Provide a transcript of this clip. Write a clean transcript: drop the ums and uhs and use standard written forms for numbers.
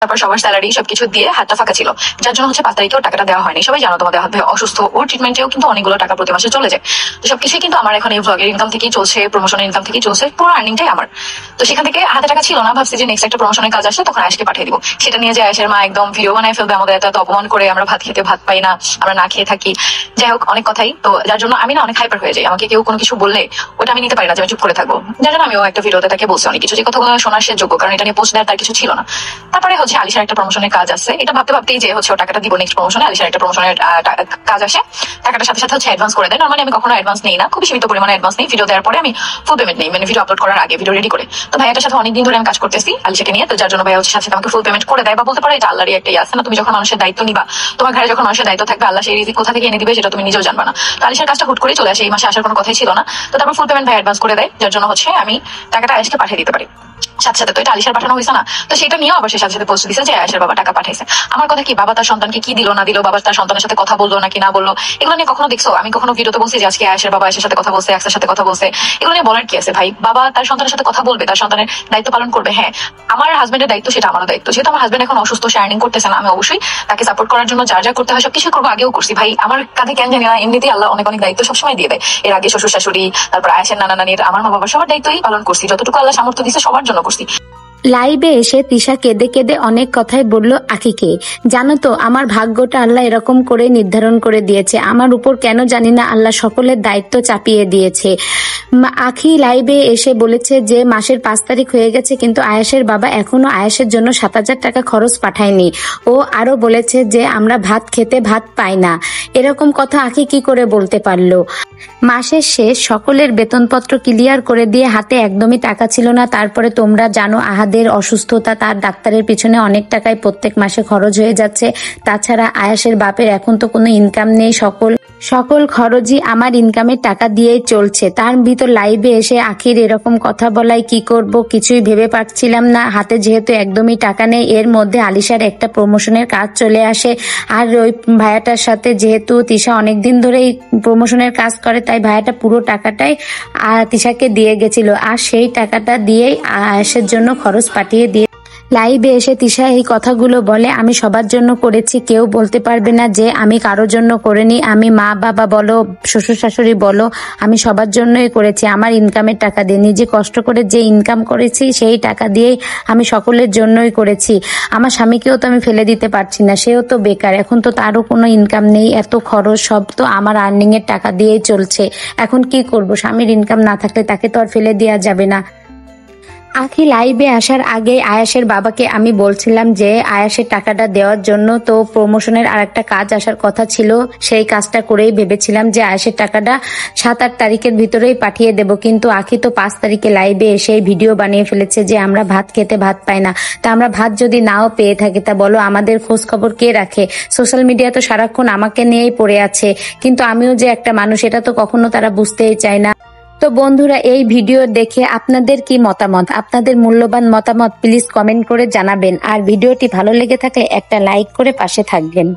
তারপর সবার স্যালারি সবকিছু দিয়ে হাতটা ফাঁকা ছিল, যার জন্য হচ্ছে 5 তারিখেও টাকাটা দেওয়া হয়নি। সবাই জানো তোমাদের হাত ভাই অসুস্থ, ওর ট্রিটমেন্টেও কিন্তু অনেকগুলো টাকা প্রতি মাসে চলে যায়। তো সবকিছুই কিন্তু আমার এখন এই ব্লগের ইনকাম থেকেই চলছে, প্রমোশনের ইনকাম থেকেই চলছে, পুরো আর্নিংটাই আমার। তো সেখান থেকে হাতে টাকা ছিল না, ভাবছি যে নেক্সট একটা প্রমোশনের কাজ আসলে তখন আয়েশকে পাঠিয়ে দিব। সেটা নিয়ে যে আয়েশের মা একদম ভিডিও বানায় ফেলবে, আমাদের এত অপমান করে, আমরা ভাত খেতে ভাত পাই না, আমরা না খেয়ে থাকি, যাই হোক অনেক কথাই। তো যার জন্য আমি না অনেক হাইপার হয়ে যাই, আমাকে কেউ কোনো কিছু বললে ওটা আমি নিতে পারি না যে আমি চুপ করে থাকবো। যার জন্য আমিও একটা ভিডিওতে তাকে বলছি অনেক কিছু, যে কথাগুলো শোনার সে যোগ্য, কারণ এটা নিয়ে পোস্ট দেওয়ার তার কিছু ছিল না। তারপরে হচ্ছে আলিশার একটা প্রমোশনের কাজ আছে, এটা ভাবতে ভাবতেই যে হচ্ছে ও টাকাটা দিব নেক্সট প্রমোশনে, আলিশার একটা প্রমোশনের কাজ আসে, টাকাটার সাথে সাথে হচ্ছে অ্যাডভান্স করে দেয়। নরমালি আমি কখনো অ্যাডভান্স নেই না, খুবই সীমিত পরিমাণে অ্যাডভান্স নেই, ভিডিও দেওয়ার পরে আমি ফুল পেমেন্ট নেই, মানে ভিডিও আপলোড করার আগে ভিডিও রেডি করে। তো ভাইয়াটার সাথে অনেকদিন ধরে আমি কাজ করতেছি আলিশাকে নিয়ে, তো যার জন্য ভাইয়া হচ্ছে সাথে আমাকে ফুল পেমেন্ট করে দেয়, বা বলতে পারো এটা আল্লাহরই একটা আছে না, তুমি যখন মানুষের দায়িত্ব নিবা, তোমার ঘরে যখন মানুষের দায়িত্ব থাকবে, আল্লাহ সেই রিজিক কোথা থেকে এনে দিবে সেটা তুমি নিজেও জানবা না। তো আলিশার কাজটা হুট করে চলে আসে, এই মাসে আসার কোনো কথাই ছিল না। তো তারপর ফুল পেমেন্ট ভাই অ্যাডভান্স করে দেয়, যার জন্য হচ্ছে আমি টাকাটা আয়েশকে পাঠিয়ে দিতে পারি সাথে সাথে। তো এটা আলিশার পাঠানো হয়েছে না, তো সেটা নিয়েও আবার সে সাথে সাথে পোস্ট দিচ্ছে যে আয়েশের বাবা টাকা পাঠাইছে। আমার কথা কি, বাবা তার সন্তানকে কি দিল না দিল, বাবা তার সন্তানের সাথে কথা বললো নাকি না বললো, এগুলো নিয়ে কখনো দেখছো? আমি কখনো ভিডিওতে বলছি যে আজকে আয়েশের বাবা আয়েশের সাথে কথা বলছে, এক্সের সাথে কথা বলছে? এগুলো নিয়ে বলার কি আছে ভাই? বাবা তার সন্তানের সাথে কথা বলবে, তার সন্তানের দায়িত্ব পালন করবে। হ্যাঁ, আমার হাজবেন্ডের দায়িত্ব সেটা আমারও দায়িত্ব। যেহেতু আমার হাজবেন্ড এখন অসুস্থ, সে আর্নিং করতেছে না, আমি অবশ্যই তাকে সাপোর্ট করার জন্য যা যা করতে হয় সবকিছু করবো, আগেও করছি ভাই। আমার কাঁধে কেন জানি না এমনিতেই আল্লাহ অনেক অনেক দায়িত্ব সবসময় দিয়ে দেয়। এর আগে শ্বশুর শাশুড়ি, তারপর আয়েশের নানা নানির, আমার মা বাবা, সবার দায়িত্বই পালন করছি, যতটুকু আল্লাহ সামর্থ্য দিচ্ছে সবার জন্য করছি। লাইভে এসে তিশা কেঁদে কেঁদে অনেক কথাই বলল আখিকে। জানো তো, আমার ভাগ্যটা আল্লাহ এরকম করে নির্ধারণ করে দিয়েছে, আমার উপর কেন জানি না আল্লাহ সকলের দায়িত্ব চাপিয়ে দিয়েছে। আখি লাইভে এসে বলেছে যে মাসের 5 তারিখ হয়ে গেছে, কিন্তু আয়েশের বাবা এখনো আয়েশের জন্য 7,000 টাকা খরচ পাঠায়নি। ও আরো বলেছে যে আমরা ভাত খেতে ভাত পাই না। এরকম কথা আখি কি করে বলতে পারলো? মাসের শেষ সকলের বেতনপত্র ক্লিয়ার করে দিয়ে হাতে একদমই টাকা ছিল না। তারপরে তোমরা জানো আহাদের অসুস্থতা, তার ডাক্তারের পিছনে অনেক টাকাই প্রত্যেক মাসে খরচ হয়ে যাচ্ছে। তাছাড়া আয়েশের বাপের এখন তো কোনো ইনকাম নেই, সকল খরচই আমার ইনকামের টাকা দিয়েই চলছে। তার ভিতর লাইভে এসে আখির এরকম কথা বলায় কি করব কিছুই ভেবে পাচ্ছিলাম না। হাতে যেহেতু একদমই টাকা নেই, এর মধ্যে আলিশার একটা প্রমোশনের কাজ চলে আসে, আর ওই ভাইয়াটার সাথে যেহেতু তিশা অনেকদিন ধরেই প্রমোশনের কাজ করে, তাই ভাইয়াটা পুরো টাকাটাই তিশাকে দিয়ে গেছিল, আর সেই টাকাটা দিয়েই আয়েশের জন্য খরচ পাঠিয়ে দিয়ে লাইভে এসে তিশা এই কথাগুলো বলে, আমি সবার জন্য করেছি, কেউ বলতে পারবে না যে আমি কারোর জন্য করিনি। আমি মা বাবা বলো, শ্বশুর শাশুড়ি বলো, আমি সবার জন্যই করেছি। আমার ইনকামের টাকা দিয়ে, নিজে কষ্ট করে যে ইনকাম করেছি সেই টাকা দিয়েই আমি সকলের জন্যই করেছি। আমার স্বামীকেও তো আমি ফেলে দিতে পারছি না, সেও তো বেকার, এখন তো তারও কোনো ইনকাম নেই, এত খরচ সব তো আমার আর্নিং এর টাকা দিয়েই চলছে। এখন কি করব? স্বামীর ইনকাম না থাকলে তাকে তো আর ফেলে দেওয়া যাবে না। আখি লাইভে আসার আগে আয়াশের বাবাকে আমি বলছিলাম যে আয়াশের টাকাটা দেওয়ার জন্য, তো প্রমোশনের আর একটা কাজ আসার কথা ছিল, সেই কাজটা করেই ভেবেছিলাম যে আয়াশের টাকাটা 7-8 তারিখের ভিতরেই পাঠিয়ে দেব। কিন্তু আখি তো 5 তারিখে লাইভে এসে ভিডিও বানিয়ে ফেলেছে যে আমরা ভাত খেতে ভাত পাই না। তা আমরা ভাত যদি নাও পেয়ে থাকি, তা বলো আমাদের খোঁজ খবর কে রাখে? সোশ্যাল মিডিয়া তো সারাক্ষণ আমাকে নিয়েই পড়ে আছে, কিন্তু আমিও যে একটা মানুষ এটা তো কখনো তারা বুঝতেই চায় না। তো বন্ধুরা, এই ভিডিও দেখে আপনাদের কি মতামত? আপনাদের মূল্যবান মতামত প্লিজ কমেন্ট করে জানাবেন, আর ভিডিওটি ভালো লেগে থাকলে একটা লাইক করে পাশে থাকবেন।